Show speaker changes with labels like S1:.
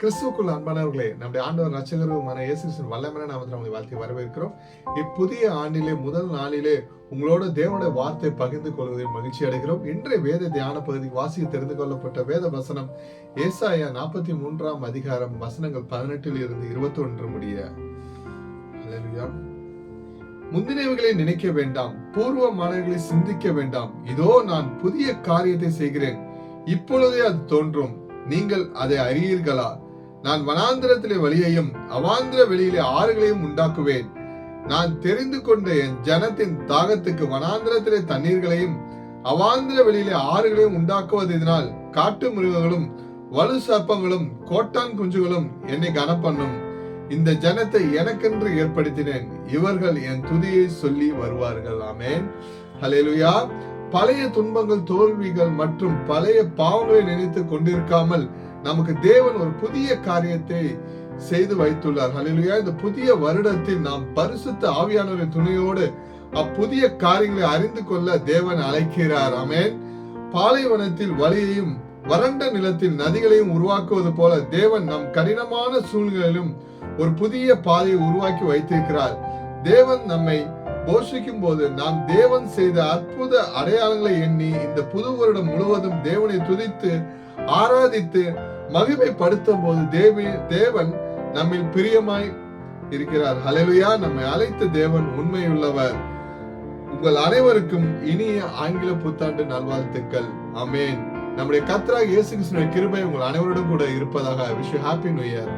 S1: கிறிஸ்துவுக்குள் அன்பானவர்களே, நம்முடைய ஆண்டவர் ரட்சகருமான இயேசு கிறிஸ்துவின் வல்லமையான நாமத்தில் உங்களை வாழ்த்தி வரவேற்கிறோம். இப்புதிய ஆண்டிலே முதல் நாளிலே உங்களோட தேவனுடைய வார்த்தை பகிர்ந்து கொள்வதில் மகிழ்ச்சி அடைகிறோம். இன்றைய வேத தியான பகுதி வாசிக்க தெரிந்து கொள்ளப்பட்ட வேத வசனம் ஏசாயா 43 அதிகாரம் வசனங்கள் 18 இருந்து 21 முடிய. அல்லேலூயா. முந்தினவைகளை நினைக்க வேண்டாம், பூர்வமானவைகளை சிந்திக்க வேண்டாம். இதோ நான் புதிய காரியத்தை செய்கிறேன், இப்பொழுதே அது தோன்றும், நீங்கள் அதை அறியீர்களா? நான் வனாந்திரத்திலே வழியையும் அவாந்திர வெளியிலே ஆறுகளையும் உண்டாக்குவேன். நான் தெரிந்து கொண்ட என் ஜனத்தின் தாகத்துக்கு வனாந்திரத்திலே தண்ணீர்களையும் அவாந்திர வெளியிலே ஆறுகளையும் உண்டாக்குவதனால் காட்டு மிருகங்களும் வலு சர்ப்பங்களும் கோட்டான் குஞ்சுகளும் என்னை கனப்பண்ணும். இந்த ஜனத்தை எனக்கென்று ஏற்படுத்தினேன், இவர்கள் என் துதியை சொல்லி வருவார்கள். ஆமென். ஹல்லேலூயா. பழைய துன்பங்கள், தோல்விகள் மற்றும் பழைய பாவங்களை நினைத்து கொண்டிருக்காமல் நமக்கு தேவன் ஒரு புதிய காரியத்தை செய்து வைத்துள்ளார். ஹல்லேலூயா. இந்த புதிய வருடத்தில் நாம் பரிசுத்த ஆவியானவரின் துணையோடு அப்புதிய காரியங்களை அறிந்து கொள்ள தேவன் அழைக்கிறார். ஆமென். பாலைவனத்தில் வழியையும் வறண்ட நிலத்தில் நதிகளையும் உருவாக்குவது போல தேவன் நம் கடினமான சூழ்நிலையிலும் ஒரு புதிய பாதையை உருவாக்கி வைத்திருக்கிறார். தேவன் நம்மை போஷிக்கும் போது நாம் தேவன் செய்த அற்புத அடையாளங்களை எண்ணி இந்த புது வருடம் முழுவதும் தேவனை துதித்து ஆராதித்து மகிமைப்படுத்தும் போது தேவன் நம்மில் பிரியமாய் இருக்கிறார். ஹல்லேலூயா. நம்மை அழைத்த தேவன் உண்மையுள்ளவர். உங்கள் அனைவருக்கும் இனிய ஆங்கில புத்தாண்டு நல்வாழ்த்துக்கள். ஆமென். நம்முடைய கர்த்தராகிய இயேசு கிறிஸ்துவின் கிருபை உங்கள் அனைவருடன் கூட இருப்பதாக. Wish you happy new year.